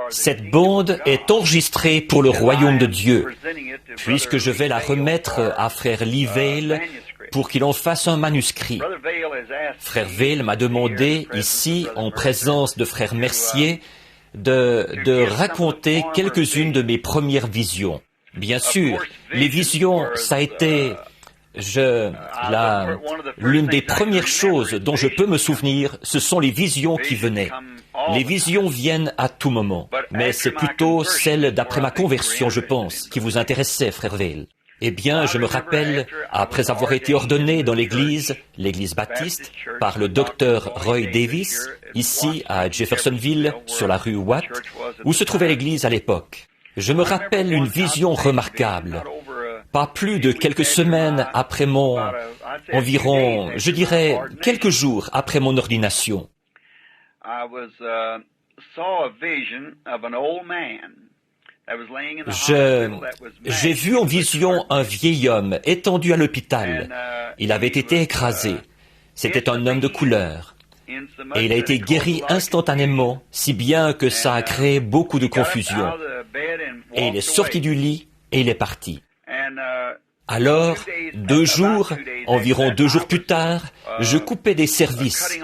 Cette bande est enregistrée pour le royaume de Dieu, puisque je vais la remettre à frère Lee Vail pour qu'il en fasse un manuscrit. Frère Vail m'a demandé, ici, en présence de frère Mercier, de raconter quelques-unes de mes premières visions. Bien sûr, les visions, ça a été... L'une des premières choses dont je peux me souvenir, ce sont les visions qui venaient. Les visions viennent à tout moment, mais c'est plutôt celle d'après ma conversion, je pense, qui vous intéressait, frère Vail. Eh bien, je me rappelle, après avoir été ordonné dans l'église baptiste, par le docteur Roy Davis, ici à Jeffersonville, sur la rue Watt, où se trouvait l'église à l'époque. Je me rappelle une vision remarquable. Pas plus de quelques semaines après environ, je dirais, quelques jours après mon ordination. J'ai vu en vision un vieil homme étendu à l'hôpital. Il avait été écrasé. C'était un homme de couleur. Et il a été guéri instantanément, si bien que ça a créé beaucoup de confusion. Et il est sorti du lit et il est parti. Alors, environ 2 jours plus tard, je coupais des services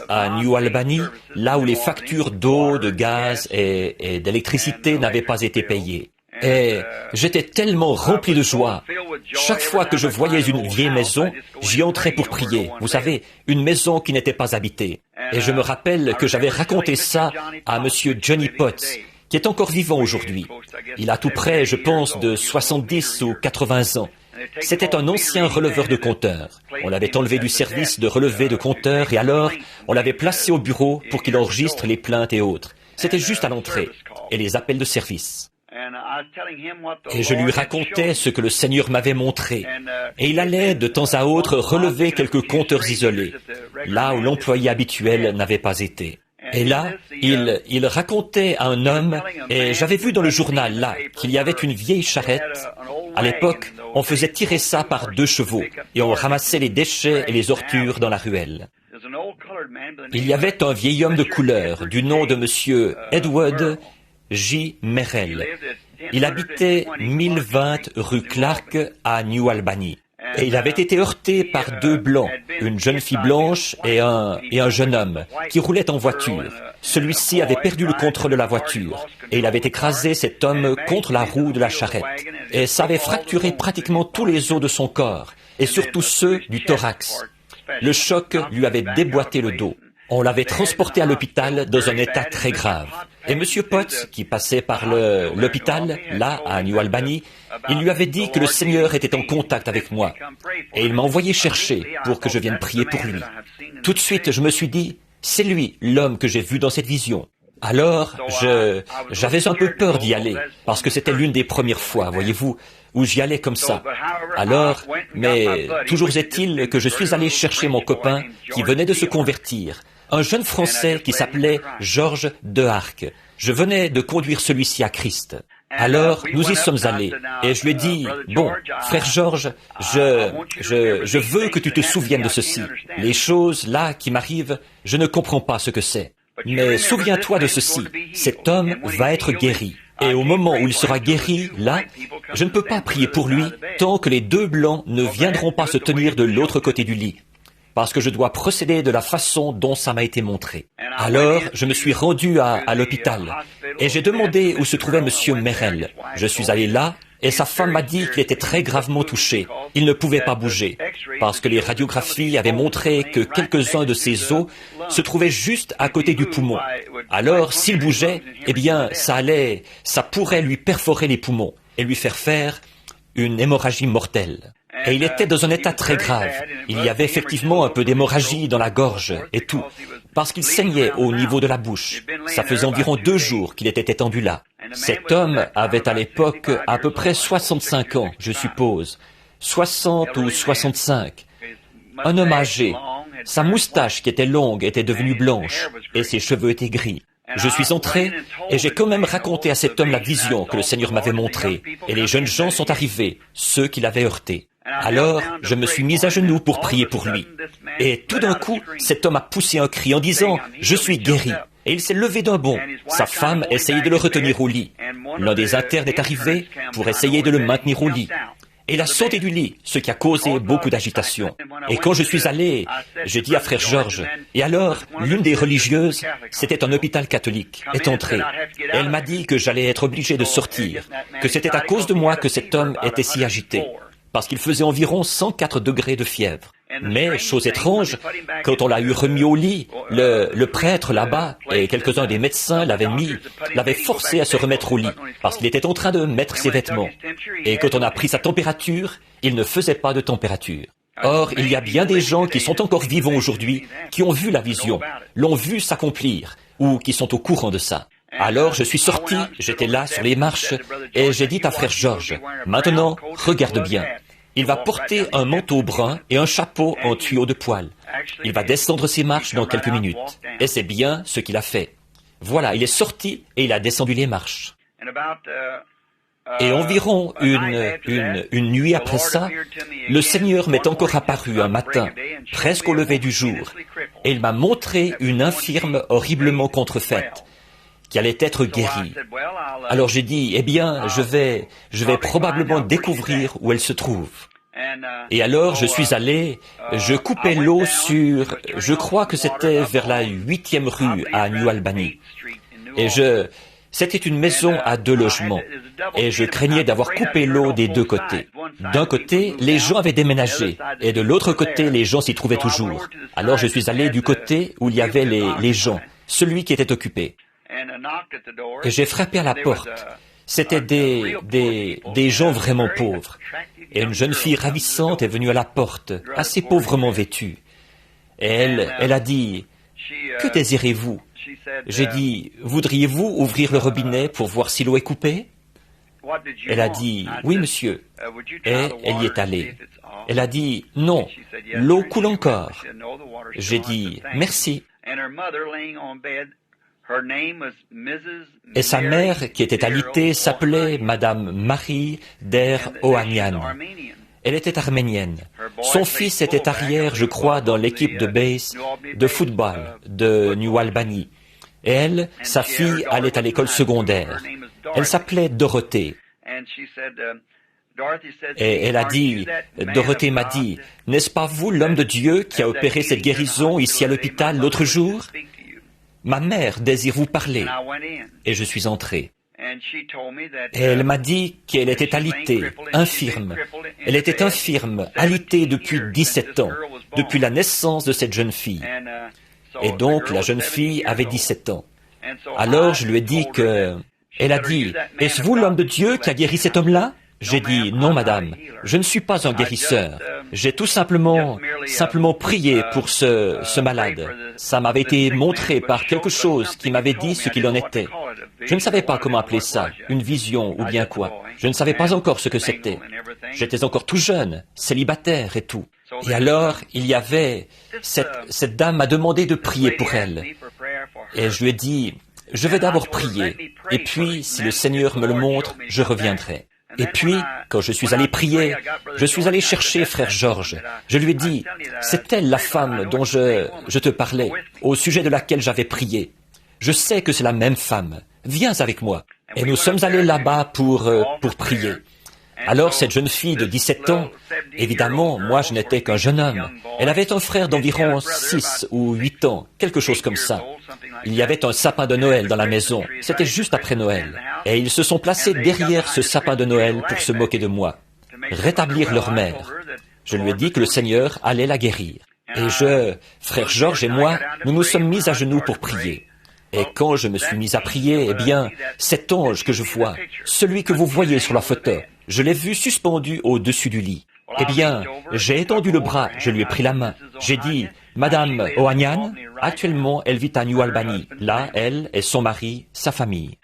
à New Albany, là où les factures d'eau, de gaz et d'électricité n'avaient pas été payées. Et j'étais tellement rempli de joie. Chaque fois que je voyais une vieille maison, j'y entrais pour prier. Vous savez, une maison qui n'était pas habitée. Et je me rappelle que j'avais raconté ça à monsieur Johnny Potts, qui est encore vivant aujourd'hui. Il a tout près, je pense, de 70 ou 80 ans. C'était un ancien releveur de compteurs. On l'avait enlevé du service de relevé de compteurs et alors, on l'avait placé au bureau pour qu'il enregistre les plaintes et autres. C'était juste à l'entrée, et les appels de service. Et je lui racontais ce que le Seigneur m'avait montré. Et il allait de temps à autre relever quelques compteurs isolés, là où l'employé habituel n'avait pas été. Et là, il racontait à un homme, et j'avais vu dans le journal là, qu'il y avait une vieille charrette. À l'époque, on faisait tirer ça par 2 chevaux, et on ramassait les déchets et les ordures dans la ruelle. Il y avait un vieil homme de couleur, du nom de monsieur Edward J. Merrill. Il habitait 1020 rue Clark à New Albany. Et il avait été heurté par 2 blancs, une jeune fille blanche et un jeune homme, qui roulait en voiture. Celui-ci avait perdu le contrôle de la voiture, et il avait écrasé cet homme contre la roue de la charrette. Et ça avait fracturé pratiquement tous les os de son corps, et surtout ceux du thorax. Le choc lui avait déboîté le dos. On l'avait transporté à l'hôpital dans un état très grave. Et M. Potts, qui passait par l'hôpital, là, à New Albany, il lui avait dit que le Seigneur était en contact avec moi. Et il m'a envoyé chercher pour que je vienne prier pour lui. Tout de suite, je me suis dit, c'est lui, l'homme que j'ai vu dans cette vision. Alors, j'avais un peu peur d'y aller, parce que c'était l'une des premières fois, voyez-vous, où j'y allais comme ça. Alors, mais toujours est-il que je suis allé chercher mon copain qui venait de se convertir, un jeune Français qui s'appelait Georges Deharque. Je venais de conduire celui-ci à Christ. Alors, nous y sommes allés, et je lui ai dit, bon, frère Georges, je veux que tu te souviennes de ceci. Les choses, là, qui m'arrivent, je ne comprends pas ce que c'est. Mais souviens-toi de ceci, cet homme va être guéri. Et au moment où il sera guéri, là, je ne peux pas prier pour lui tant que les 2 blancs ne viendront pas se tenir de l'autre côté du lit. Parce que je dois procéder de la façon dont ça m'a été montré. Alors, je me suis rendu à l'hôpital et j'ai demandé où se trouvait monsieur Merrill. Je suis allé là et sa femme m'a dit qu'il était très gravement touché. Il ne pouvait pas bouger parce que les radiographies avaient montré que quelques-uns de ses os se trouvaient juste à côté du poumon. Alors, s'il bougeait, eh bien, ça pourrait lui perforer les poumons et lui faire une hémorragie mortelle. Et il était dans un état très grave. Il y avait effectivement un peu d'hémorragie dans la gorge et tout, parce qu'il saignait au niveau de la bouche. Ça faisait environ 2 jours qu'il était étendu là. Cet homme avait à l'époque à peu près 65 ans, je suppose. 60 ou 65. Un homme âgé. Sa moustache qui était longue était devenue blanche et ses cheveux étaient gris. Je suis entré et j'ai quand même raconté à cet homme la vision que le Seigneur m'avait montrée. Et les jeunes gens sont arrivés, ceux qui l'avaient heurté. Alors, je me suis mis à genoux pour prier pour lui. Et tout d'un coup, cet homme a poussé un cri en disant « Je suis guéri ». Et il s'est levé d'un bond. Sa femme essayait de le retenir au lit. L'un des internes est arrivé pour essayer de le maintenir au lit. Et il a sauté du lit, ce qui a causé beaucoup d'agitation. Et quand je suis allé, j'ai dit à frère Georges, et alors, l'une des religieuses, c'était un hôpital catholique, est entrée. Et elle m'a dit que j'allais être obligé de sortir, que c'était à cause de moi que cet homme était si agité, parce qu'il faisait environ 104 degrés de fièvre. Mais, chose étrange, quand on l'a eu remis au lit, le prêtre là-bas et quelques-uns des médecins l'avaient forcé à se remettre au lit, parce qu'il était en train de mettre ses vêtements. Et quand on a pris sa température, il ne faisait pas de température. Or, il y a bien des gens qui sont encore vivants aujourd'hui, qui ont vu la vision, l'ont vu s'accomplir, ou qui sont au courant de ça. Alors, je suis sorti, j'étais là sur les marches, et j'ai dit à frère Georges, « Maintenant, regarde bien. Il va porter un manteau brun et un chapeau en tuyau de poil. Il va descendre ses marches dans quelques minutes. » Et c'est bien ce qu'il a fait. Voilà, il est sorti et il a descendu les marches. Et environ une nuit après ça, le Seigneur m'est encore apparu un matin, presque au lever du jour, et il m'a montré une infirme horriblement contrefaite, qui allait être guérie. Alors j'ai dit, eh bien, je vais probablement découvrir où elle se trouve. Et alors je suis allé, je coupais l'eau sur, je crois que c'était vers la 8e rue à New Albany. Et c'était une maison à 2 logements, et je craignais d'avoir coupé l'eau des 2 côtés. D'un côté, les gens avaient déménagé, et de l'autre côté, les gens s'y trouvaient toujours. Alors je suis allé du côté où il y avait les gens, celui qui était occupé. Et j'ai frappé à la porte. C'était des gens vraiment pauvres. Et une jeune fille ravissante est venue à la porte, assez pauvrement vêtue. Et elle a dit, « Que désirez-vous » J'ai dit, « Voudriez-vous ouvrir le robinet pour voir si l'eau est coupée ?» Elle a dit, « Oui, monsieur. » Et elle y est allée. Elle a dit, « Non, l'eau coule encore. » J'ai dit, « Merci. » Et sa mère, qui était alitée, s'appelait Madame Marie Der Ohanian. Elle était arménienne. Son fils était arrière, je crois, dans l'équipe de base, de football de New Albany. Et elle, sa fille, allait à l'école secondaire. Elle s'appelait Dorothée. Et elle a dit, Dorothée m'a dit, « N'est-ce pas vous l'homme de Dieu qui a opéré cette guérison ici à l'hôpital l'autre jour ? Ma mère désire vous parler. » Et je suis entré. Et elle m'a dit qu'elle était alitée, infirme. Elle était infirme, alitée depuis 17 ans, depuis la naissance de cette jeune fille. Et donc la jeune fille avait 17 ans. Alors je lui ai dit que... Elle a dit, « Est-ce vous l'homme de Dieu qui a guéri cet homme-là » J'ai dit, « Non, madame, je ne suis pas un guérisseur. J'ai tout simplement prié pour ce malade. Ça m'avait été montré par quelque chose qui m'avait dit ce qu'il en était. Je ne savais pas comment appeler ça, une vision ou bien quoi. Je ne savais pas encore ce que c'était. J'étais encore tout jeune, célibataire et tout. Et alors, il y avait... Cette dame m'a demandé de prier pour elle. Et je lui ai dit, je vais d'abord prier. Et puis, si le Seigneur me le montre, je reviendrai. Et puis, quand je suis allé prier, je suis allé chercher frère Georges. Je lui ai dit, c'est elle la femme dont je te parlais, au sujet de laquelle j'avais prié. Je sais que c'est la même femme. Viens avec moi. Et nous sommes allés là-bas pour prier. Alors cette jeune fille de 17 ans, évidemment, moi je n'étais qu'un jeune homme. Elle avait un frère d'environ 6 ou 8 ans, quelque chose comme ça. Il y avait un sapin de Noël dans la maison. C'était juste après Noël. Et ils se sont placés derrière ce sapin de Noël pour se moquer de moi. Rétablir leur mère. Je lui ai dit que le Seigneur allait la guérir. Et frère Georges et moi, nous nous sommes mis à genoux pour prier. Et quand je me suis mis à prier, eh bien, cet ange que je vois, celui que vous voyez sur la photo, je l'ai vu suspendu au-dessus du lit. Eh bien, j'ai étendu le bras, je lui ai pris la main. J'ai dit, « Madame Ohanian, actuellement, elle vit à New Albany. Là, elle et son mari, sa famille. »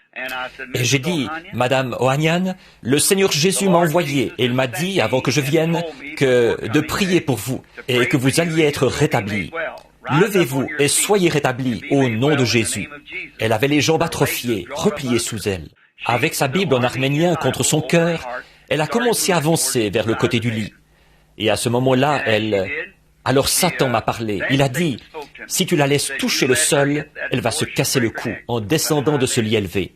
Et j'ai dit, « Madame Ohanian, le Seigneur Jésus m'a envoyé et il m'a dit, avant que je vienne, de prier pour vous et que vous alliez être rétablie. Levez-vous et soyez rétablis au nom de Jésus. » Elle avait les jambes atrophiées, repliées sous elle. Avec sa Bible en arménien contre son cœur, elle a commencé à avancer vers le côté du lit. Et à ce moment-là, Alors Satan m'a parlé. Il a dit, si tu la laisses toucher le sol, elle va se casser le cou en descendant de ce lit élevé.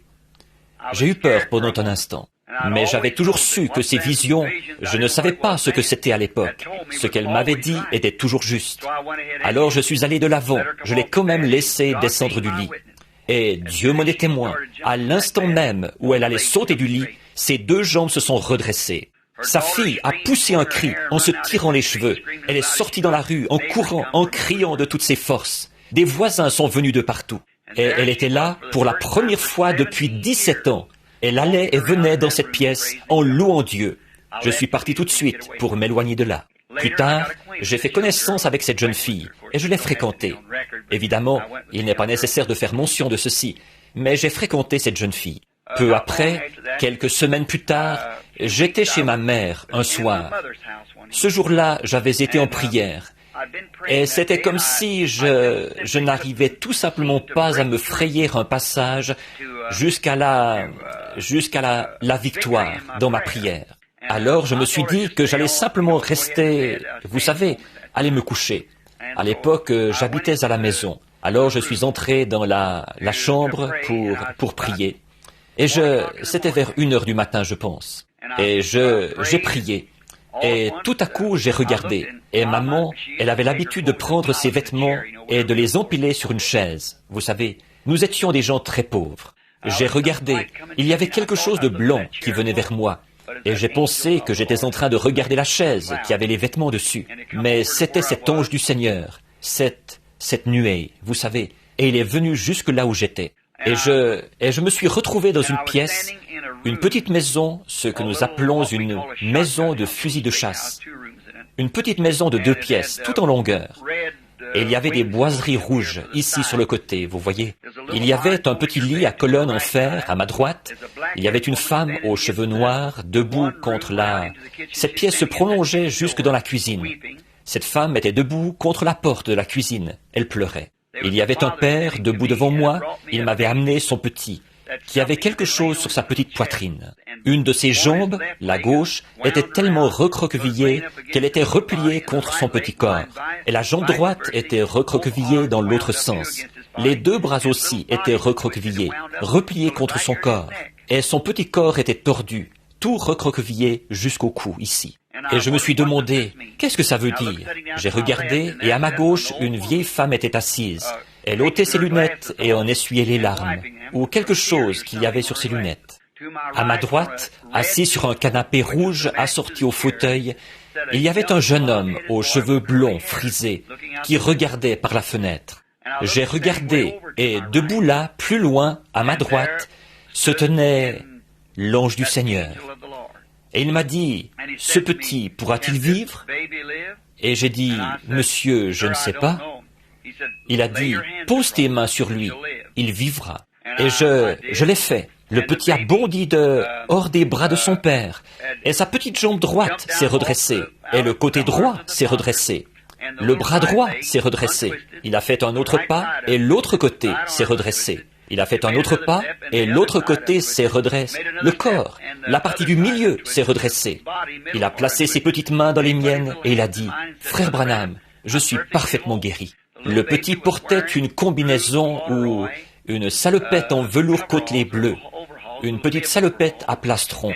J'ai eu peur pendant un instant. Mais j'avais toujours su que ces visions, je ne savais pas ce que c'était à l'époque. Ce qu'elle m'avait dit était toujours juste. Alors je suis allé de l'avant. Je l'ai quand même laissé descendre du lit. Et Dieu m'en est témoin. À l'instant même où elle allait sauter du lit, ses deux jambes se sont redressées. Sa fille a poussé un cri en se tirant les cheveux. Elle est sortie dans la rue en courant, en criant de toutes ses forces. Des voisins sont venus de partout. Et elle était là pour la première fois depuis 17 ans. Elle allait et venait dans cette pièce en louant Dieu. Je suis parti tout de suite pour m'éloigner de là. Plus tard, j'ai fait connaissance avec cette jeune fille et je l'ai fréquentée. Évidemment, il n'est pas nécessaire de faire mention de ceci, mais j'ai fréquenté cette jeune fille. Peu après, quelques semaines plus tard, j'étais chez ma mère un soir. Ce jour-là, j'avais été en prière. Et c'était comme si je n'arrivais tout simplement pas à me frayer un passage jusqu'à la victoire dans ma prière. Alors je me suis dit que j'allais simplement rester, vous savez, aller me coucher. À l'époque, j'habitais à la maison. Alors je suis entré dans la chambre pour prier. Et c'était vers 1h du matin, je pense. Et j'ai prié. Et tout à coup, j'ai regardé. Et maman, elle avait l'habitude de prendre ses vêtements et de les empiler sur une chaise. Vous savez, nous étions des gens très pauvres. J'ai regardé. Il y avait quelque chose de blanc qui venait vers moi. Et j'ai pensé que j'étais en train de regarder la chaise qui avait les vêtements dessus. Mais c'était cet ange du Seigneur, cette nuée, vous savez. Et il est venu jusque là où j'étais. Et je me suis retrouvé dans une pièce, une petite maison, ce que nous appelons une maison de fusil de chasse. Une petite maison de 2 pièces, tout en longueur. Et il y avait des boiseries rouges, ici sur le côté, vous voyez. Il y avait un petit lit à colonnes en fer, à ma droite. Il y avait une femme aux cheveux noirs, debout contre Cette pièce se prolongeait jusque dans la cuisine. Cette femme était debout contre la porte de la cuisine. Elle pleurait. Il y avait un père debout devant moi. Il m'avait amené son petit, qui avait quelque chose sur sa petite poitrine. Une de ses jambes, la gauche, était tellement recroquevillée qu'elle était repliée contre son petit corps. Et la jambe droite était recroquevillée dans l'autre sens. Les 2 bras aussi étaient recroquevillés, repliés contre son corps. Et son petit corps était tordu, tout recroquevillé jusqu'au cou, ici. Et je me suis demandé, qu'est-ce que ça veut dire? J'ai regardé, et à ma gauche, une vieille femme était assise. Elle ôtait ses lunettes et en essuyait les larmes, ou quelque chose qu'il y avait sur ses lunettes. À ma droite, assis sur un canapé rouge assorti au fauteuil, il y avait un jeune homme aux cheveux blonds frisés qui regardait par la fenêtre. J'ai regardé, et debout là, plus loin, à ma droite, se tenait l'ange du Seigneur. Et il m'a dit, « Ce petit pourra-t-il vivre ?» Et j'ai dit, « Monsieur, je ne sais pas. » Il a dit, « Pose tes mains sur lui, il vivra. » Et je l'ai fait. Le petit a bondi hors des bras de son père. Et sa petite jambe droite s'est redressée. Et le côté droit s'est redressé. Le bras droit s'est redressé. Il a fait un autre pas et l'autre côté s'est redressé. Il a fait un autre pas et l'autre côté s'est redressé. Le corps, la partie du milieu s'est redressée. Il a placé ses petites mains dans les miennes et il a dit, « Frère Branham, je suis parfaitement guéri. » Le petit portait une combinaison ou une salopette en velours côtelé bleu, une petite salopette à plastron.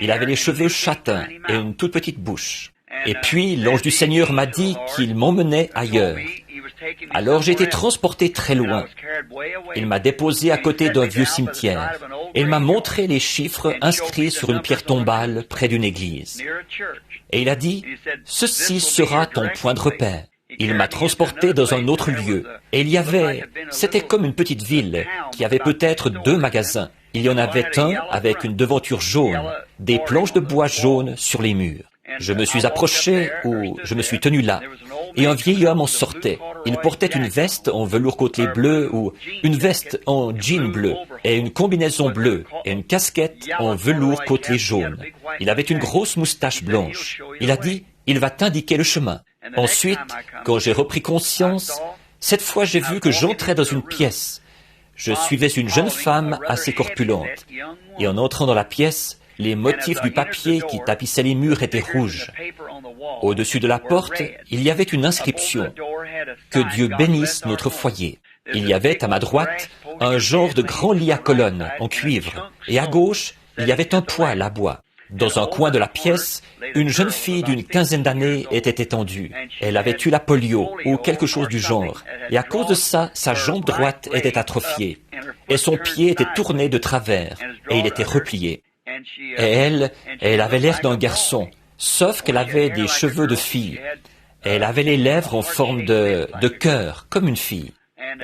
Il avait les cheveux châtains et une toute petite bouche. Et puis l'ange du Seigneur m'a dit qu'il m'emmenait ailleurs. Alors j'ai été transporté très loin. Il m'a déposé à côté d'un vieux cimetière et il m'a montré les chiffres inscrits sur une pierre tombale près d'une église. Et il a dit, « Ceci sera ton point de repère. » Il m'a transporté dans un autre lieu et c'était comme une petite ville qui avait peut-être 2 magasins. Il y en avait un avec une devanture jaune, des planches de bois jaunes sur les murs. Je me suis approché ou je me suis tenu là, et un vieil homme en sortait. Il portait une veste en velours côtelé bleu ou une veste en jean bleu et une combinaison bleue et une casquette en velours côtelé jaune. Il avait une grosse moustache blanche. Il a dit, « Il va t'indiquer le chemin. » Ensuite, quand j'ai repris conscience, cette fois j'ai vu que j'entrais dans une pièce. Je suivais une jeune femme assez corpulente. Et en entrant dans la pièce, les motifs du papier qui tapissait les murs étaient rouges. Au-dessus de la porte, il y avait une inscription « Que Dieu bénisse notre foyer ». Il y avait à ma droite un genre de grand lit à colonnes en cuivre, et à gauche, il y avait un poêle à bois. Dans un coin de la pièce, une jeune fille d'une quinzaine d'années était étendue. Elle avait eu la polio ou quelque chose du genre, et à cause de ça, sa jambe droite était atrophiée, et son pied était tourné de travers, et il était replié. Et elle avait l'air d'un garçon, sauf qu'elle avait des cheveux de fille. Elle avait les lèvres en forme de cœur, comme une fille.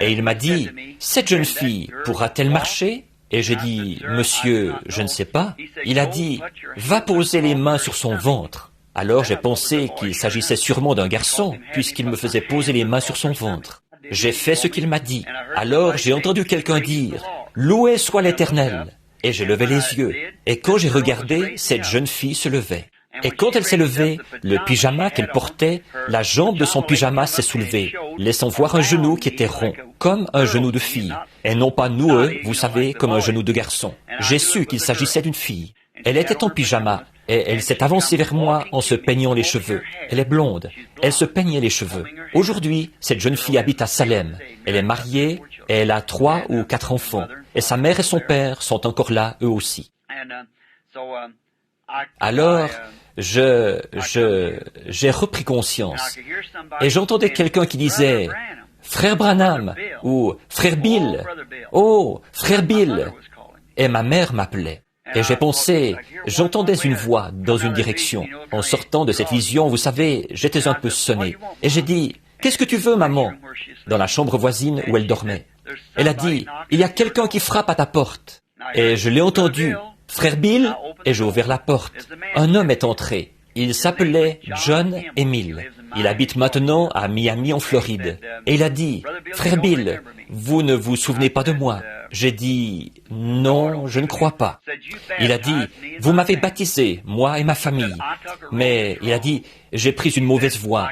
Et il m'a dit, « Cette jeune fille pourra-t-elle marcher ?» Et j'ai dit, « Monsieur, je ne sais pas. » Il a dit, « Va poser les mains sur son ventre. » Alors j'ai pensé qu'il s'agissait sûrement d'un garçon, puisqu'il me faisait poser les mains sur son ventre. J'ai fait ce qu'il m'a dit. Alors j'ai entendu quelqu'un dire, « Loué soit l'Éternel !» Et j'ai levé les yeux. Et quand j'ai regardé, cette jeune fille se levait. Et quand elle s'est levée, le pyjama qu'elle portait, la jambe de son pyjama s'est soulevée, laissant voir un genou qui était rond, comme un genou de fille, et non pas noueux, vous savez, comme un genou de garçon. J'ai su qu'il s'agissait d'une fille. Elle était en pyjama, et elle s'est avancée vers moi en se peignant les cheveux. Elle est blonde. Elle se peignait les cheveux. Aujourd'hui, cette jeune fille habite à Salem. Elle est mariée, et elle a 3 ou 4 enfants. Et sa mère et son père sont encore là, eux aussi. Alors, j'ai repris conscience. Et j'entendais quelqu'un qui disait, « Frère Branham » ou « Frère Bill »« Oh, Frère Bill » Et ma mère m'appelait. Et j'ai pensé, j'entendais une voix dans une direction. En sortant de cette vision, vous savez, j'étais un peu sonné. Et j'ai dit, « Qu'est-ce que tu veux, maman ?» Dans la chambre voisine où elle dormait. Elle a dit, « Il y a quelqu'un qui frappe à ta porte. » Et je l'ai entendu. « Frère Bill ?» Et j'ai ouvert la porte. Un homme est entré. Il s'appelait John Emile. Il habite maintenant à Miami en Floride. Et il a dit, « Frère Bill, vous ne vous souvenez pas de moi ?» J'ai dit, « Non, je ne crois pas. » Il a dit, « Vous m'avez baptisé, moi et ma famille. » Mais il a dit, « J'ai pris une mauvaise voie. »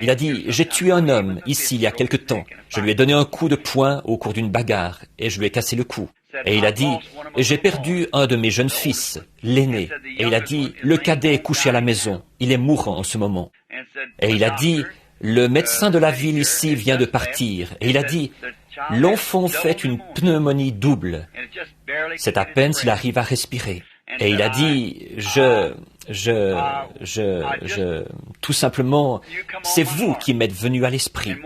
Il a dit, « J'ai tué un homme ici il y a quelque temps. Je lui ai donné un coup de poing au cours d'une bagarre et je lui ai cassé le cou. » Et il a dit, « J'ai perdu un de mes jeunes fils, l'aîné. » Et il a dit, « Le cadet est couché à la maison. Il est mourant en ce moment. » Et il a dit, « Le médecin de la ville ici vient de partir. » Et il a dit, « L'enfant fait une pneumonie double. C'est à peine s'il arrive à respirer. » Et il a dit, tout simplement, c'est vous qui m'êtes venu à l'esprit.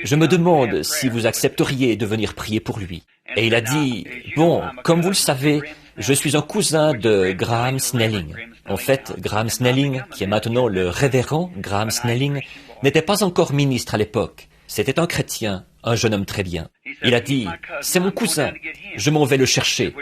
Je me demande si vous accepteriez de venir prier pour lui. Et il a dit, bon, comme vous le savez, je suis un cousin de Graham Snelling. En fait, Graham Snelling, qui est maintenant le révérend Graham Snelling, n'était pas encore ministre à l'époque. C'était un chrétien, un jeune homme très bien. Il a dit, c'est mon cousin, je m'en vais le chercher.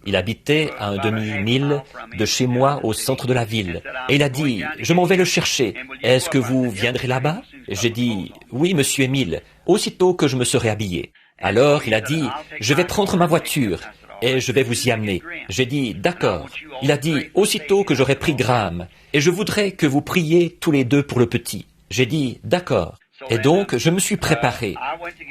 Il habitait à un demi-mille de chez moi au centre de la ville. Et il a dit, je m'en vais le chercher. Est-ce que vous viendrez là-bas? J'ai dit, oui, monsieur Émile, aussitôt que je me serai habillé. Alors il a dit, je vais prendre ma voiture et je vais vous y amener. J'ai dit, d'accord. Il a dit, aussitôt que j'aurai pris Graham, et je voudrais que vous priez tous les deux pour le petit. J'ai dit, d'accord. Et donc, je me suis préparé.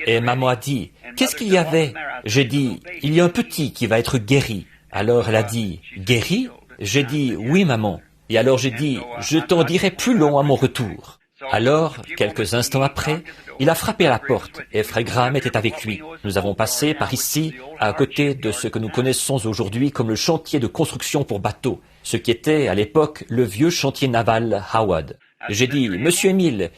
Et maman a dit, qu'est-ce qu'il y avait? J'ai dit, il y a un petit qui va être guéri. Alors elle a dit, guéri? J'ai dit, oui maman. Et alors j'ai dit, je t'en dirai plus long à mon retour. Alors, quelques instants après, il a frappé à la porte et Frère Graham était avec lui. Nous avons passé par ici, à côté de ce que nous connaissons aujourd'hui comme le chantier de construction pour bateaux, ce qui était à l'époque le vieux chantier naval Howard. J'ai dit, Monsieur Émile,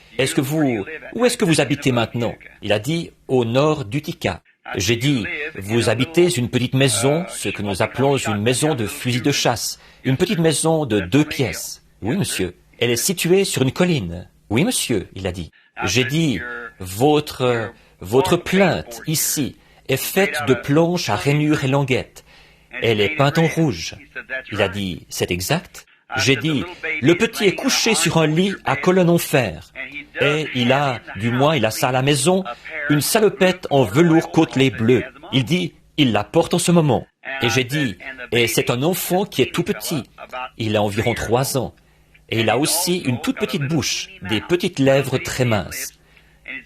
où est-ce que vous habitez maintenant? Il a dit, au nord d'Utica. J'ai dit, vous habitez une petite maison, ce que nous appelons une maison de fusil de chasse, une petite maison de 2 pièces. Oui, monsieur. Elle est située sur une colline. Oui, monsieur, il a dit. J'ai dit, votre plainte, ici, est faite de planches à rainures et languettes. Elle est peinte en rouge. Il a dit, c'est exact. J'ai dit, le petit est couché sur un lit à colonne en fer. Et il a ça à la maison, une salopette en velours côtelé bleu. Il dit, il la porte en ce moment. Et j'ai dit, et c'est un enfant qui est tout petit. Il a environ 3 ans. Et il a aussi une toute petite bouche, des petites lèvres très minces.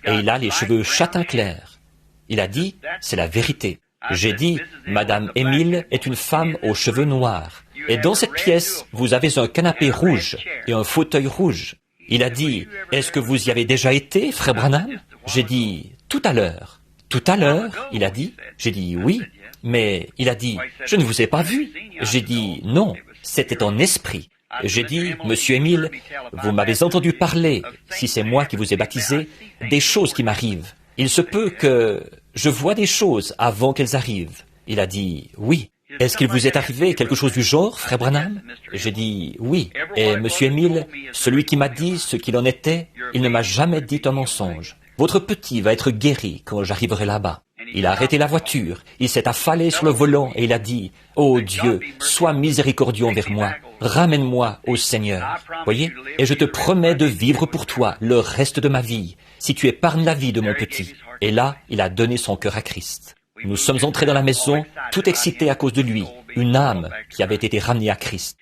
Et il a les cheveux châtain clair. Il a dit, c'est la vérité. J'ai dit, Madame Émile est une femme aux cheveux noirs. Et dans cette pièce, vous avez un canapé rouge et un fauteuil rouge. Il a dit, est-ce que vous y avez déjà été, frère Branham? J'ai dit, tout à l'heure. Tout à l'heure, il a dit. J'ai dit, oui. Mais il a dit, je ne vous ai pas vu. J'ai dit, non, c'était en esprit. J'ai dit, Monsieur Émile, vous m'avez entendu parler, si c'est moi qui vous ai baptisé, des choses qui m'arrivent. Il se peut que je vois des choses avant qu'elles arrivent. Il a dit, oui. Est-ce qu'il vous est arrivé quelque chose du genre, frère Branham? J'ai dit, oui. Et Monsieur Émile, celui qui m'a dit ce qu'il en était, il ne m'a jamais dit un mensonge. Votre petit va être guéri quand j'arriverai là-bas. Il a arrêté la voiture, il s'est affalé sur le volant et il a dit, « Oh Dieu, sois miséricordieux envers moi, ramène-moi au Seigneur. » Voyez, et je te promets de vivre pour toi le reste de ma vie, si tu épargnes la vie de mon petit. Et là, il a donné son cœur à Christ. Nous sommes entrés dans la maison, tout excités à cause de lui, une âme qui avait été ramenée à Christ.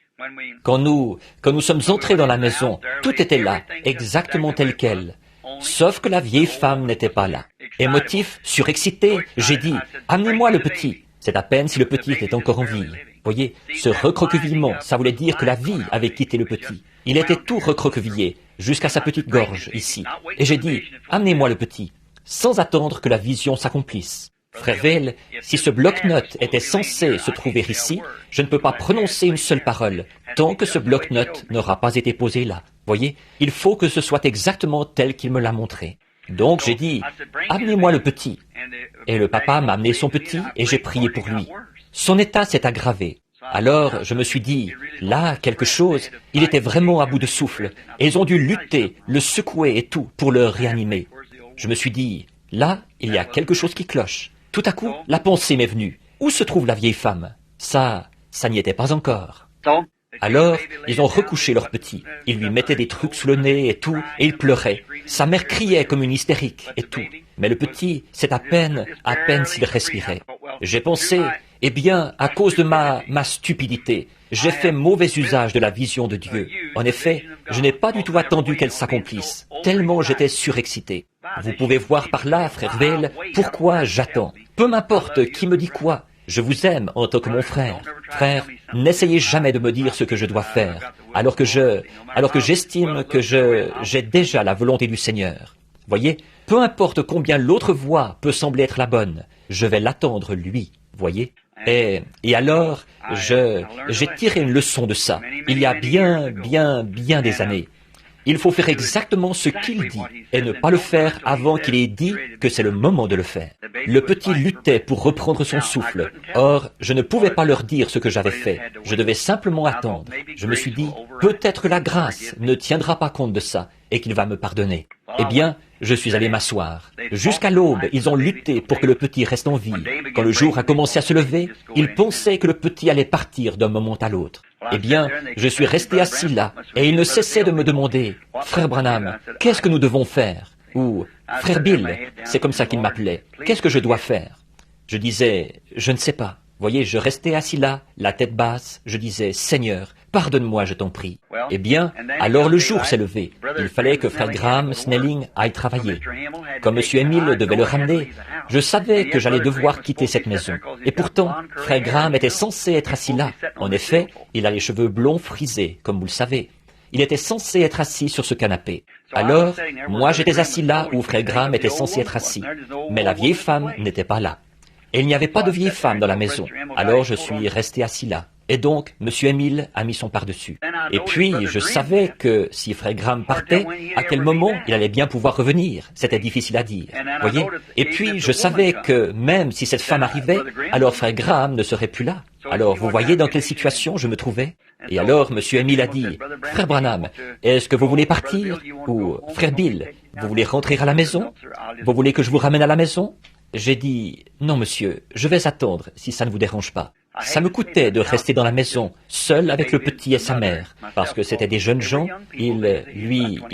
Quand nous sommes entrés dans la maison, tout était là, exactement tel quel. Sauf que la vieille femme n'était pas là. Émotif, surexcité, j'ai dit, « Amenez-moi le petit !» C'est à peine si le petit était encore en vie. Voyez, ce recroquevillement, ça voulait dire que la vie avait quitté le petit. Il était tout recroquevillé, jusqu'à sa petite gorge, ici. Et j'ai dit, « Amenez-moi le petit !» sans attendre que la vision s'accomplisse. Frère Vail, si ce bloc-notes était censé se trouver ici, je ne peux pas prononcer une seule parole, tant que ce bloc-notes n'aura pas été posé là. Voyez, il faut que ce soit exactement tel qu'il me l'a montré. Donc j'ai dit, amenez-moi le petit. Et le papa m'a amené son petit et j'ai prié pour lui. Son état s'est aggravé. Alors je me suis dit, là, quelque chose, il était vraiment à bout de souffle. Et ils ont dû lutter, le secouer et tout pour le réanimer. Je me suis dit, là, il y a quelque chose qui cloche. Tout à coup, la pensée m'est venue. Où se trouve la vieille femme? Ça n'y était pas encore. Alors, ils ont recouché leur petit. Ils lui mettaient des trucs sous le nez et tout, et il pleurait. Sa mère criait comme une hystérique et tout. Mais le petit, c'est à peine s'il respirait. J'ai pensé, eh bien, à cause de ma stupidité, j'ai fait mauvais usage de la vision de Dieu. En effet, je n'ai pas du tout attendu qu'elle s'accomplisse, tellement j'étais surexcité. Vous pouvez voir par là, frère Vail, pourquoi j'attends. Peu m'importe qui me dit quoi. Je vous aime en tant que mon frère. Frère, n'essayez jamais de me dire ce que je dois faire, alors que j'estime que j'ai déjà la volonté du Seigneur. Voyez, peu importe combien l'autre voie peut sembler être la bonne, je vais l'attendre lui. Voyez? Et alors, j'ai tiré une leçon de ça, il y a bien des années. Il faut faire exactement ce qu'il dit et ne pas le faire avant qu'il ait dit que c'est le moment de le faire. Le petit luttait pour reprendre son souffle. Or, je ne pouvais pas leur dire ce que j'avais fait. Je devais simplement attendre. Je me suis dit, peut-être la grâce ne tiendra pas compte de ça et qu'il va me pardonner. Eh bien, je suis allé m'asseoir. Jusqu'à l'aube, ils ont lutté pour que le petit reste en vie. Quand le jour a commencé à se lever, ils pensaient que le petit allait partir d'un moment à l'autre. Eh bien, je suis resté assis là, et ils ne cessaient de me demander, « Frère Branham, qu'est-ce que nous devons faire ?» Ou « Frère Bill, c'est comme ça qu'il m'appelait, qu'est-ce que je dois faire ?» Je disais, « Je ne sais pas. » Voyez, je restais assis là, la tête basse, je disais, « Seigneur, pardonne-moi, je t'en prie. » Eh bien, alors le jour s'est levé. Il fallait que frère Graham Snelling aille travailler. Comme M. Émile devait le ramener, je savais que j'allais devoir quitter cette maison. Et pourtant, frère Graham était censé être assis là. En effet, il a les cheveux blonds frisés, comme vous le savez. Il était censé être assis sur ce canapé. Alors, moi j'étais assis là où frère Graham était censé être assis. Mais la vieille femme n'était pas là. Et il n'y avait pas de vieille femme dans la maison. Alors je suis resté assis là. Et donc, M. Émile a mis son par-dessus. Et puis, je savais que si frère Graham partait, à quel moment il allait bien pouvoir revenir. C'était difficile à dire. Voyez? Et puis, je savais que même si cette femme arrivait, alors frère Graham ne serait plus là. Alors, vous voyez dans quelle situation je me trouvais? Et alors, M. Émile a dit, « Frère Branham, est-ce que vous voulez partir? Ou, Frère Bill, vous voulez rentrer à la maison? Vous voulez que je vous ramène à la maison? » J'ai dit, « Non, monsieur, je vais attendre, si ça ne vous dérange pas. » Ça me coûtait de rester dans la maison, seul avec le petit et sa mère, parce que c'était des jeunes gens. Il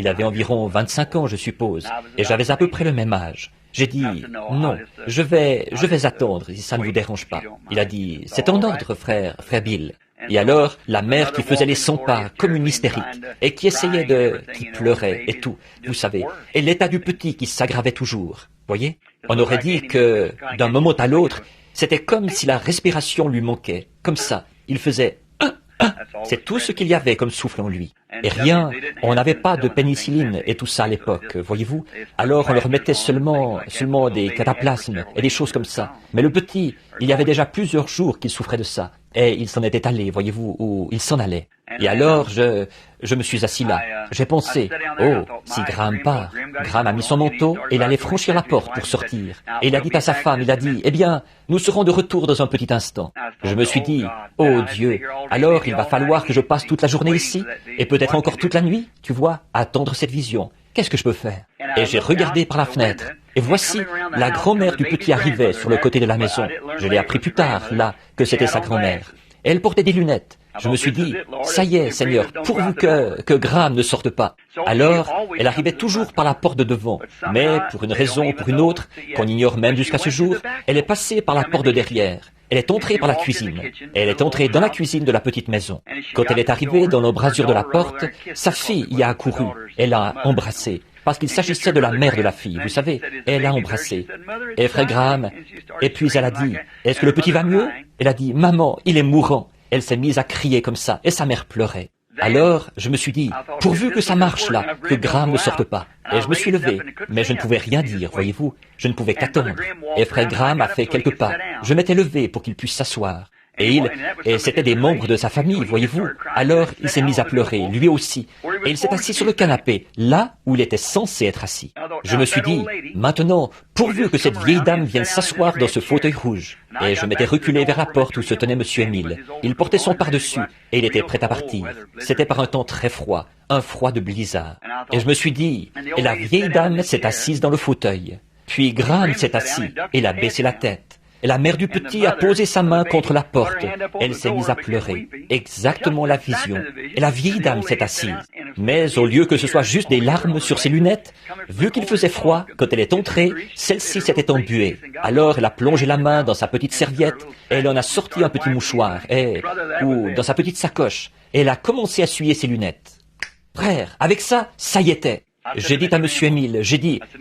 avait environ 25 ans, je suppose, et j'avais à peu près le même âge. J'ai dit, non, je vais attendre, si ça ne vous dérange pas. Il a dit, c'est en ordre, frère Bill. Et alors, la mère qui faisait les 100 pas, comme une hystérique, et qui qui pleurait et tout, vous savez, et l'état du petit qui s'aggravait toujours, voyez? On aurait dit que, d'un moment à l'autre, C'était comme si la respiration lui manquait. Comme ça, il faisait c'est tout ce qu'il y avait comme souffle en lui. Et rien, on n'avait pas de pénicilline et tout ça à l'époque, voyez-vous. Alors on leur mettait seulement des cataplasmes et des choses comme ça. Mais le petit, il y avait déjà plusieurs jours qu'il souffrait de ça. Et il s'en était allé, voyez-vous, ou il s'en allait. Et alors, je me suis assis là. J'ai pensé, oh, si Graham part. Graham a mis son manteau et il allait franchir la porte pour sortir. Et il a dit à sa femme, il a dit, eh bien, nous serons de retour dans un petit instant. Je me suis dit, oh Dieu, alors il va falloir que je passe toute la journée ici, et peut-être encore toute la nuit, tu vois, à attendre cette vision. Qu'est-ce que je peux faire? Et j'ai regardé par la fenêtre. Et voici, la grand-mère du petit arrivait sur le côté de la maison. Je l'ai appris plus tard, là, que c'était sa grand-mère. Et elle portait des lunettes. Je me suis dit, ça y est, Seigneur, pourvu que Graham ne sorte pas. Alors, elle arrivait toujours par la porte de devant. Mais, pour une raison ou pour une autre, qu'on ignore même jusqu'à ce jour, elle est passée par la porte de derrière. Elle est entrée par la cuisine. Elle est entrée dans la cuisine de la petite maison. Quand elle est arrivée dans l'embrasure de la porte, sa fille y a accouru. Elle l'a embrassée. Parce qu'il s'agissait de la mère de la fille, vous savez. Elle l'a embrassée. Et frère Graham, et puis elle a dit, est-ce que le petit va mieux? Elle a dit, maman, il est mourant. Elle s'est mise à crier comme ça, et sa mère pleurait. Alors, je me suis dit, pourvu que ça marche là, que Graham ne sorte pas. Et je me suis levé, mais je ne pouvais rien dire, voyez-vous. Je ne pouvais qu'attendre. Et frère Graham a fait quelques pas. Je m'étais levé pour qu'il puisse s'asseoir. Et c'était des membres de sa famille, voyez-vous. Alors, il s'est mis à pleurer, lui aussi. Et il s'est assis sur le canapé, là où il était censé être assis. Je me suis dit, maintenant, pourvu que cette vieille dame vienne s'asseoir dans ce fauteuil rouge. Et je m'étais reculé vers la porte où se tenait Monsieur Émile. Il portait son pardessus, et il était prêt à partir. C'était par un temps très froid, un froid de blizzard. Et je me suis dit, et la vieille dame s'est assise dans le fauteuil. Puis Graham s'est assis, et il a baissé la tête. Et la mère du petit a posé sa main contre la porte. Elle s'est mise à pleurer. Exactement la vision. Et la vieille dame s'est assise. Mais au lieu que ce soit juste des larmes sur ses lunettes, vu qu'il faisait froid, quand elle est entrée, celle-ci s'était embuée. Alors elle a plongé la main dans sa petite serviette, et elle en a sorti un petit mouchoir, ou dans sa petite sacoche, et elle a commencé à essuyer ses lunettes. Frère, avec ça, ça y était. J'ai dit à Monsieur Émile,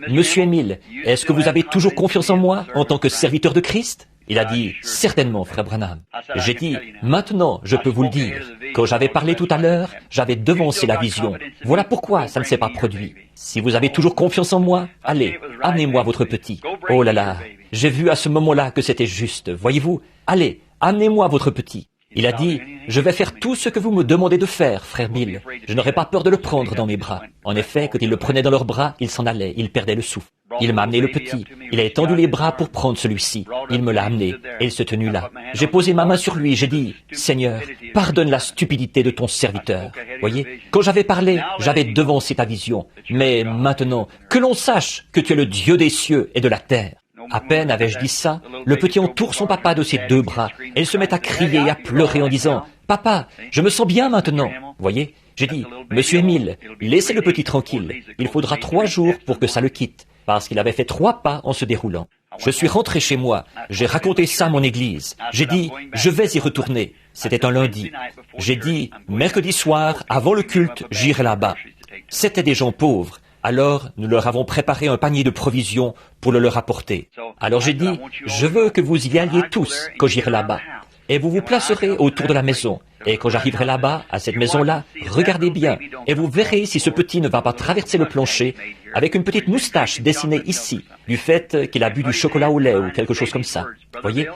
Monsieur Émile, est-ce que vous avez toujours confiance en moi en tant que serviteur de Christ? Il a dit, certainement, frère Branham. J'ai dit, maintenant, je peux vous le dire. Quand j'avais parlé tout à l'heure, j'avais devancé la vision. Voilà pourquoi ça ne s'est pas produit. Si vous avez toujours confiance en moi, allez, amenez-moi votre petit. Oh là là, j'ai vu à ce moment-là que c'était juste. Voyez-vous, allez, amenez-moi votre petit. Il a dit, je vais faire tout ce que vous me demandez de faire, frère Bill. Je n'aurais pas peur de le prendre dans mes bras. En effet, quand il le prenait dans leurs bras, il s'en allait, il perdait le souffle. Il m'a amené le petit. Il a étendu les bras pour prendre celui-ci. Il me l'a amené, et il se tenut là. J'ai posé ma main sur lui, j'ai dit, Seigneur, pardonne la stupidité de ton serviteur. Voyez, quand j'avais parlé, j'avais devancé ta vision. Mais maintenant, que l'on sache que tu es le Dieu des cieux et de la terre. À peine avais-je dit ça, le petit entoure son papa de ses deux bras, et il se met à crier et à pleurer en disant, « Papa, je me sens bien maintenant. » Voyez, j'ai dit, « Monsieur Émile, laissez le petit tranquille. Il faudra 3 jours pour que ça le quitte. » Parce qu'il avait fait 3 pas en se déroulant. Je suis rentré chez moi. J'ai raconté ça à mon église. J'ai dit, je vais y retourner. C'était un lundi. J'ai dit, mercredi soir, avant le culte, j'irai là-bas. C'étaient des gens pauvres. Alors, nous leur avons préparé un panier de provisions pour le leur apporter. Alors j'ai dit, je veux que vous y alliez tous quand j'irai là-bas. Et vous vous placerez autour de la maison. Et quand j'arriverai là-bas, à cette maison-là, regardez bien, et vous verrez si ce petit ne va pas traverser le plancher avec une petite moustache dessinée ici, du fait qu'il a bu du chocolat au lait ou quelque chose comme ça. Voyez?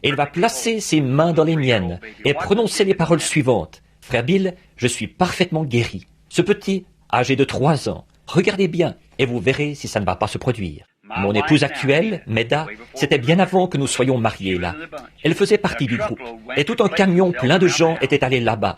Et il va placer ses mains dans les miennes et prononcer les paroles suivantes. Frère Bill, je suis parfaitement guéri. Ce petit, âgé de 3 ans, regardez bien, et vous verrez si ça ne va pas se produire. Mon épouse actuelle, Meda, c'était bien avant que nous soyons mariés là. Elle faisait partie du groupe, et tout un camion plein de gens était allé là-bas.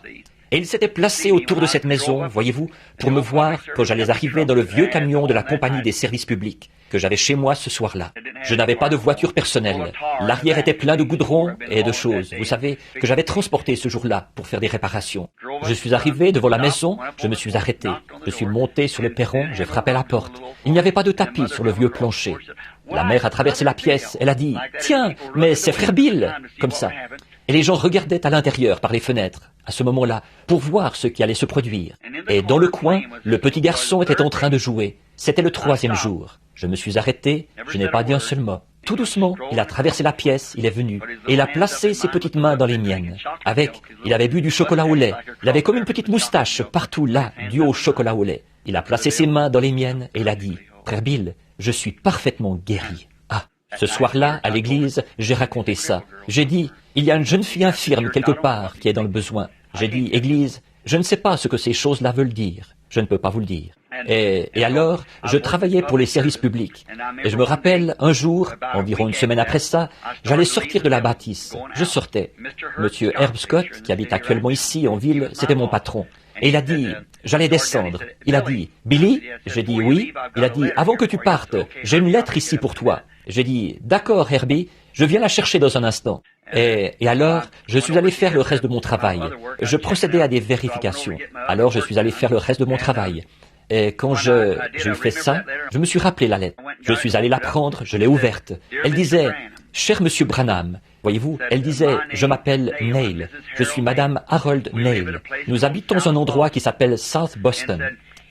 Et ils s'étaient placés autour de cette maison, voyez-vous, pour me voir quand j'allais arriver dans le vieux camion de la compagnie des services publics, que j'avais chez moi ce soir-là. Je n'avais pas de voiture personnelle. L'arrière était plein de goudron et de choses, vous savez, que j'avais transporté ce jour-là pour faire des réparations. Je suis arrivé devant la maison, je me suis arrêté. Je suis monté sur le perron, j'ai frappé à la porte. Il n'y avait pas de tapis sur le vieux plancher. La mère a traversé la pièce, elle a dit « Tiens, mais c'est frère Bill !» comme ça. Et les gens regardaient à l'intérieur par les fenêtres, à ce moment-là, pour voir ce qui allait se produire. Et dans le coin, le petit garçon était en train de jouer. C'était le 3e jour. Je me suis arrêté, je n'ai pas dit un seul mot. Tout doucement, il a traversé la pièce, il est venu, et il a placé ses petites mains dans les miennes. Il avait bu du chocolat au lait. Il avait comme une petite moustache partout là, dû au chocolat au lait. Il a placé ses mains dans les miennes et il a dit, « Frère Bill, je suis parfaitement guéri. » Ah, ce soir-là, à l'église, j'ai raconté ça. J'ai dit, il y a une jeune fille infirme quelque part qui est dans le besoin. J'ai dit, Église, je ne sais pas ce que ces choses-là veulent dire. Je ne peux pas vous le dire. Et alors, je travaillais pour les services publics. Et je me rappelle, un jour, environ une semaine après ça, j'allais sortir de la bâtisse. Je sortais. Monsieur Herb Scott, qui habite actuellement ici, en ville, c'était mon patron. Et il a dit, j'allais descendre. Il a dit, Billy? J'ai dit oui. Il a dit, avant que tu partes, j'ai une lettre ici pour toi. J'ai dit, d'accord Herbie, je viens la chercher dans un instant. Et alors, je suis allé faire le reste de mon travail. Je procédais à des vérifications. Alors, je suis allé faire le reste de mon travail. Et quand j'ai fait ça, je me suis rappelé la lettre. Je suis allé la prendre, je l'ai ouverte. Elle disait, « Cher Monsieur Branham », voyez-vous, elle disait, « Je m'appelle Neil. Je suis Madame Harold Neil. Nous habitons un endroit qui s'appelle South Boston. »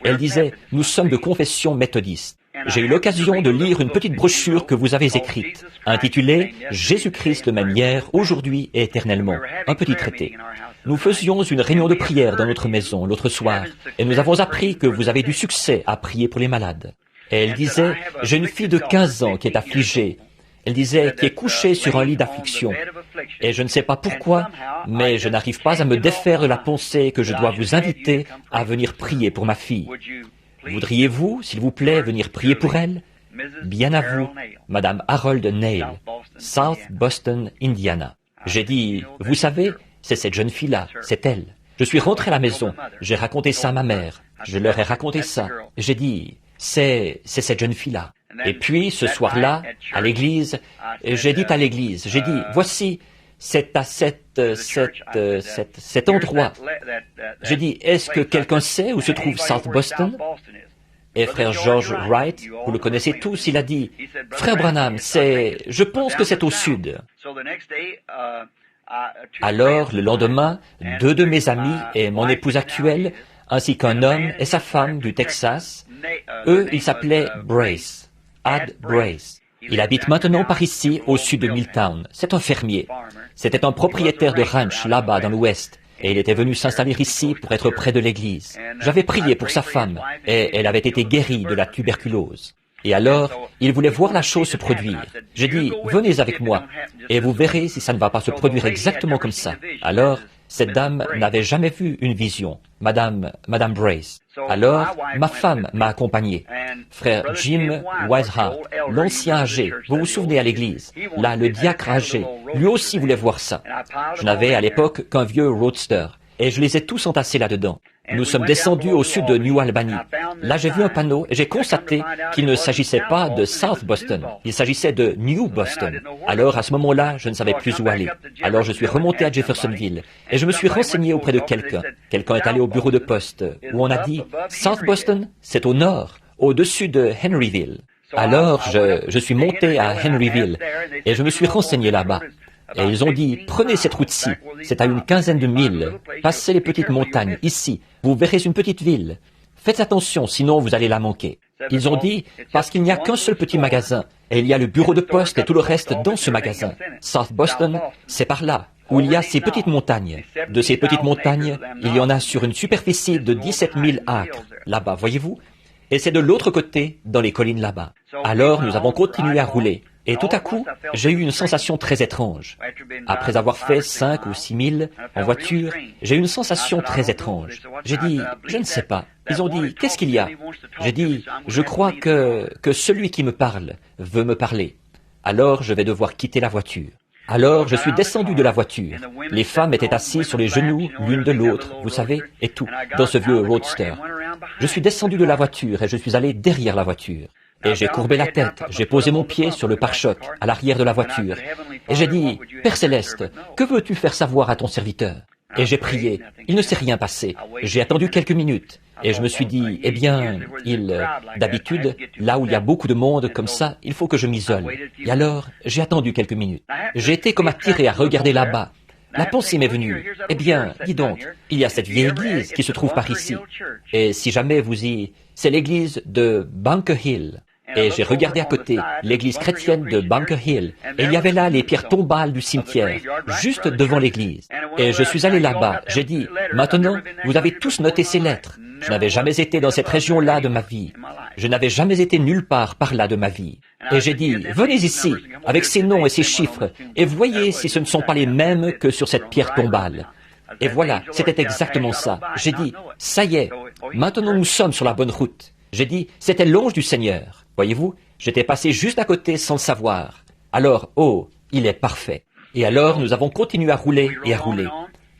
Elle disait, « Nous sommes de confession méthodiste. J'ai eu l'occasion de lire une petite brochure que vous avez écrite, intitulée « Jésus-Christ le même hier, aujourd'hui et éternellement », un petit traité. Nous faisions une réunion de prière dans notre maison l'autre soir, et nous avons appris que vous avez du succès à prier pour les malades. Et elle disait, « J'ai une fille de 15 ans qui est affligée. » Elle disait, « qui est couchée sur un lit d'affliction. » Et je ne sais pas pourquoi, mais je n'arrive pas à me défaire de la pensée que je dois vous inviter à venir prier pour ma fille. Voudriez-vous, s'il vous plaît, venir prier pour elle? Bien à vous, Madame Harold Neil, South Boston, Indiana. J'ai dit, vous savez, c'est cette jeune fille-là, c'est elle. Je suis rentré à la maison, j'ai raconté ça à ma mère, je leur ai raconté ça. J'ai dit, c'est cette jeune fille-là. Et puis, ce soir-là, à l'église, j'ai dit à l'église, j'ai dit, voici, c'est à cet endroit. J'ai dit, est-ce que quelqu'un sait où se trouve South Boston? Et frère George Wright, vous le connaissez tous, il a dit, frère Branham, je pense que c'est au sud. Alors, le lendemain, 2 de mes amis et mon épouse actuelle, ainsi qu'un homme et sa femme du Texas, eux, ils s'appelaient Brace, Ad Brace. Il habite maintenant par ici, au sud de Milltown. C'est un fermier. C'était un propriétaire de ranch là-bas dans l'ouest. Et il était venu s'installer ici pour être près de l'église. J'avais prié pour sa femme, et elle avait été guérie de la tuberculose. Et alors, il voulait voir la chose se produire. J'ai dit, venez avec moi, et vous verrez si ça ne va pas se produire exactement comme ça. Alors, cette dame n'avait jamais vu une vision, Madame Brace. Alors, ma femme m'a accompagné. Frère Jim Weishart, l'ancien âgé, vous vous souvenez à l'église, là, le diacre âgé, lui aussi voulait voir ça. Je n'avais à l'époque qu'un vieux roadster, et je les ai tous entassés là-dedans. Nous sommes descendus au sud de New Albany. Là, j'ai vu un panneau et j'ai constaté qu'il ne s'agissait pas de South Boston, il s'agissait de New Boston. Alors, à ce moment-là, je ne savais plus où aller. Alors, je suis remonté à Jeffersonville et je me suis renseigné auprès de quelqu'un. Quelqu'un est allé au bureau de poste où on a dit « South Boston, c'est au nord, au-dessus de Henryville. » Alors, je suis monté à Henryville et je me suis renseigné là-bas. Et ils ont dit, prenez cette route-ci, c'est à une 15aine de milles, passez les petites montagnes, ici, vous verrez une petite ville. Faites attention, sinon vous allez la manquer. Ils ont dit, parce qu'il n'y a qu'un seul petit magasin, et il y a le bureau de poste et tout le reste dans ce magasin. South Boston, c'est par là, où il y a ces petites montagnes. De ces petites montagnes, il y en a sur une superficie de 17 000 acres, là-bas, voyez-vous? Et c'est de l'autre côté, dans les collines là-bas. Alors, nous avons continué à rouler. Et tout à coup, j'ai eu une sensation très étrange. Après avoir fait 5 ou 6 milles en voiture, j'ai eu une sensation très étrange. J'ai dit, je ne sais pas. Ils ont dit, qu'est-ce qu'il y a? J'ai dit, je crois que celui qui me parle veut me parler. Alors, je vais devoir quitter la voiture. Alors, je suis descendu de la voiture. Les femmes étaient assises sur les genoux l'une de l'autre, vous savez, et tout, dans ce vieux roadster. Je suis descendu de la voiture et je suis allé derrière la voiture. Et j'ai courbé la tête, j'ai posé mon pied sur le pare-choc, à l'arrière de la voiture. Et j'ai dit, « Père Céleste, que veux-tu faire savoir à ton serviteur ?» Et j'ai prié. Il ne s'est rien passé. J'ai attendu quelques minutes. Et je me suis dit, eh bien, d'habitude, là où il y a beaucoup de monde comme ça, il faut que je m'isole. Et alors, j'ai attendu quelques minutes. J'ai été comme attiré à regarder là-bas. La pensée m'est venue. Eh bien, dis donc, il y a cette vieille église qui se trouve par ici. Et si jamais c'est l'église de Bunker Hill. Et j'ai regardé à côté l'église chrétienne de Bunker Hill. Et il y avait là les pierres tombales du cimetière, juste devant l'église. Et je suis allé là-bas. J'ai dit, maintenant, vous avez tous noté ces lettres. Je n'avais jamais été dans cette région-là de ma vie. Je n'avais jamais été nulle part par là de ma vie. Et j'ai dit, venez ici, avec ces noms et ces chiffres, et voyez si ce ne sont pas les mêmes que sur cette pierre tombale. Et voilà, c'était exactement ça. J'ai dit, ça y est, maintenant nous sommes sur la bonne route. J'ai dit, c'était l'ange du Seigneur. Voyez-vous, j'étais passé juste à côté sans le savoir. Alors, oh, il est parfait. Et alors, nous avons continué à rouler et à rouler.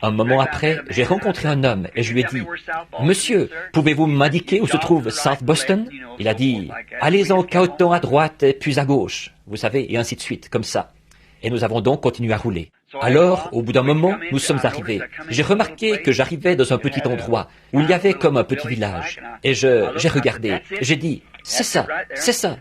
Un moment après, j'ai rencontré un homme et je lui ai dit, « Monsieur, pouvez-vous m'indiquer où se trouve South Boston ?» Il a dit, « Allez en cahotant à droite et puis à gauche. » Vous savez, et ainsi de suite, comme ça. Et nous avons donc continué à rouler. Alors, au bout d'un moment, nous sommes arrivés. J'ai remarqué que j'arrivais dans un petit endroit où il y avait comme un petit village. Et j'ai regardé. J'ai dit, c'est ça,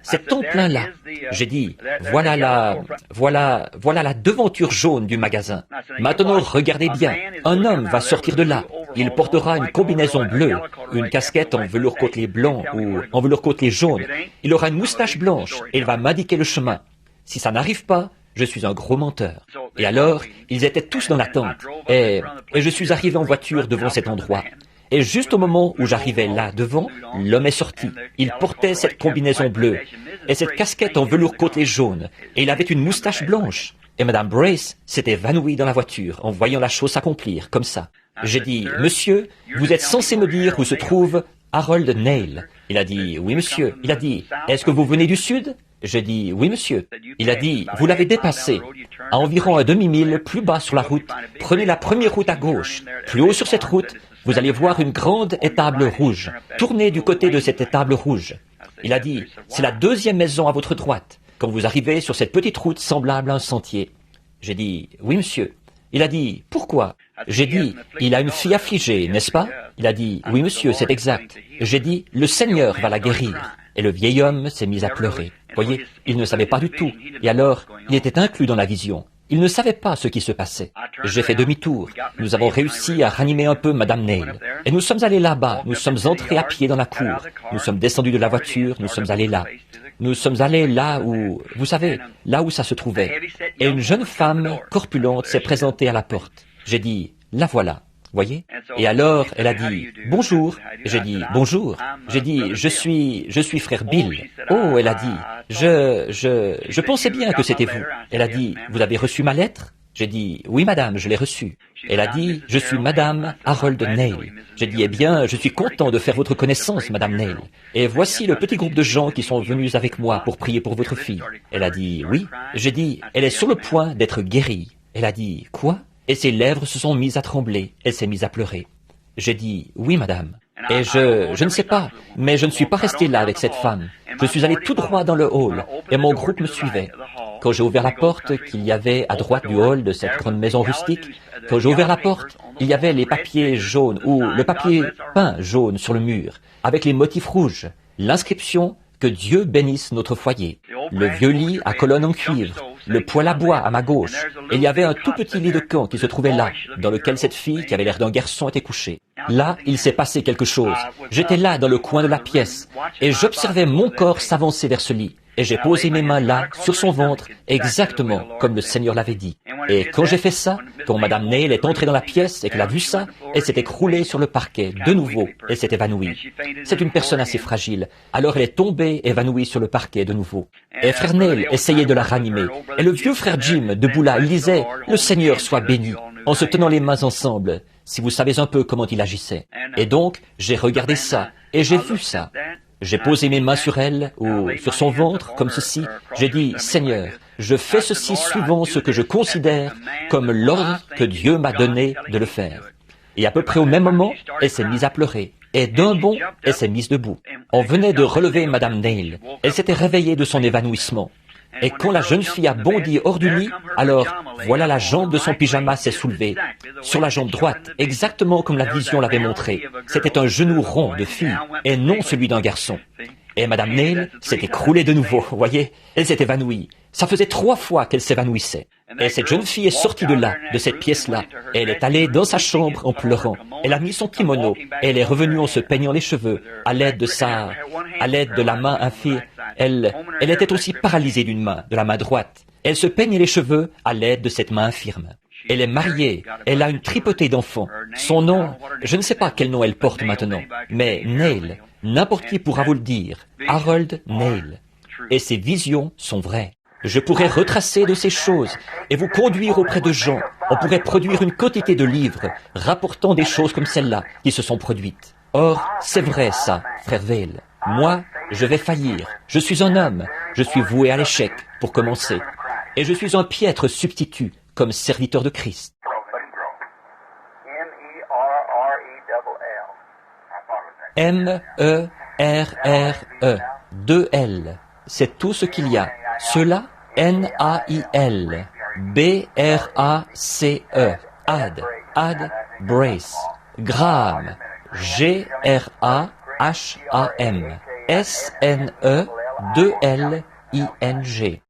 c'est en plein là. J'ai dit, voilà la devanture jaune du magasin. Maintenant, regardez bien. Un homme va sortir de là. Il portera une combinaison bleue, une casquette en velours côtelé blanc ou en velours côtelé jaune. Il aura une moustache blanche et il va m'indiquer le chemin. Si ça n'arrive pas, je suis un gros menteur. Et alors, ils étaient tous dans l'attente. Et je suis arrivé en voiture devant cet endroit. Et juste au moment où j'arrivais là devant, l'homme est sorti. Il portait cette combinaison bleue et cette casquette en velours côtelé jaune. Et il avait une moustache blanche. Et Madame Brace s'est évanouie dans la voiture en voyant la chose s'accomplir, comme ça. J'ai dit, « Monsieur, vous êtes censé me dire où se trouve Harold Neil. » Il a dit, « Oui, monsieur. » Il a dit, « Est-ce que vous venez du sud ?» J'ai dit, « Oui, monsieur. » Il a dit, « Vous l'avez dépassé. À environ un demi-mille plus bas sur la route, prenez la première route à gauche. Plus haut sur cette route, vous allez voir une grande étable rouge. Tournez du côté de cette étable rouge. » Il a dit, « C'est la deuxième maison à votre droite, quand vous arrivez sur cette petite route semblable à un sentier. » J'ai dit, « Oui, monsieur. » Il a dit, « Pourquoi ?» J'ai dit, « Il a une fille affligée, n'est-ce pas ?» Il a dit, « Oui, monsieur, c'est exact. » J'ai dit, « Le Seigneur va la guérir. » Et le vieil homme s'est mis à pleurer. Voyez, il ne savait pas du tout. Et alors, il était inclus dans la vision. Il ne savait pas ce qui se passait. J'ai fait demi-tour. Nous avons réussi à ranimer un peu Madame Neil. Et nous sommes allés là-bas. Nous sommes entrés à pied dans la cour. Nous sommes descendus de la voiture. Nous sommes allés là. Nous sommes allés là où, vous savez, là où ça se trouvait. Et une jeune femme corpulente s'est présentée à la porte. J'ai dit, la voilà. Voyez? Et alors, elle a dit, bonjour. J'ai dit, bonjour. J'ai dit, je suis frère Bill. Oh, elle a dit, je pensais bien que c'était vous. Elle a dit, vous avez reçu ma lettre? J'ai dit, oui, madame, je l'ai reçue. Elle a dit, je suis madame Harold Neil. J'ai dit, eh bien, je suis content de faire votre connaissance, madame Neil. Et voici le petit groupe de gens qui sont venus avec moi pour prier pour votre fille. Elle a dit, oui. J'ai dit, elle est sur le point d'être guérie. Elle a dit, quoi? Et ses lèvres se sont mises à trembler. Elle s'est mise à pleurer. J'ai dit, oui, madame. Et je ne sais pas, mais je ne suis pas resté là avec cette femme. Je suis allé tout droit dans le hall, et mon groupe me suivait. Quand j'ai ouvert la porte qu'il y avait à droite du hall de cette grande maison rustique, quand j'ai ouvert la porte, il y avait les papiers jaunes, ou le papier peint jaune sur le mur, avec les motifs rouges, l'inscription « Que Dieu bénisse notre foyer », le vieux lit à colonnes en cuivre, le poêle à bois à ma gauche, et il y avait un tout petit lit de camp qui se trouvait là, dans lequel cette fille qui avait l'air d'un garçon était couchée. Là, il s'est passé quelque chose. J'étais là dans le coin de la pièce, et j'observais mon corps s'avancer vers ce lit. Et j'ai posé mes mains là, sur son ventre, exactement comme le Seigneur l'avait dit. Et quand j'ai fait ça, quand Madame Neil est entrée dans la pièce et qu'elle a vu ça, elle s'est écroulée sur le parquet, de nouveau, et s'est évanouie. C'est une personne assez fragile. Alors elle est tombée, évanouie sur le parquet de nouveau. Et frère Neil essayait de la ranimer. Et le vieux frère Jim, debout là, il disait, « Le Seigneur soit béni », en se tenant les mains ensemble, si vous savez un peu comment il agissait. Et donc, j'ai regardé ça, et j'ai vu ça. J'ai posé mes mains sur elle, ou sur son ventre, comme ceci. J'ai dit, « Seigneur, je fais ceci suivant ce que je considère comme l'ordre que Dieu m'a donné de le faire. » Et à peu près au même moment, elle s'est mise à pleurer. Et d'un bond, elle s'est mise debout. On venait de relever Madame Neil. Elle s'était réveillée de son évanouissement. Et quand la jeune fille a bondi hors du lit, alors voilà la jambe de son pyjama s'est soulevée. Sur la jambe droite, exactement comme la vision l'avait montré. C'était un genou rond de fille, et non celui d'un garçon. Et Madame Neil s'est écroulée de nouveau, vous voyez. Elle s'est évanouie. Ça faisait 3 fois qu'elle s'évanouissait. Et cette jeune fille est sortie de là, de cette pièce-là. Elle est allée dans sa chambre en pleurant. Elle a mis son kimono et elle est revenue en se peignant les cheveux à l'aide de la main infirme. Elle était aussi paralysée d'une main, de la main droite. Elle se peignait les cheveux à l'aide de cette main infirme. Elle est mariée, elle a une tripotée d'enfants. Son nom, je ne sais pas quel nom elle porte maintenant, mais Neil, n'importe qui pourra vous le dire, Harold Neil. Et ses visions sont vraies. Je pourrais retracer de ces choses et vous conduire auprès de gens. On pourrait produire une quantité de livres rapportant des choses comme celles-là qui se sont produites. Or, c'est vrai ça, frère Vail. Moi, je vais faillir. Je suis un homme. Je suis voué à l'échec, pour commencer. Et je suis un piètre substitut, comme serviteur de Christ. M-E-R-R-E. 2 L. C'est tout ce qu'il y a. Cela, N-A-I-L. B-R-A-C-E. Ad. Brace. Graham. G-R-A-H-A-M. S-N-E. 2-L-I-N-G.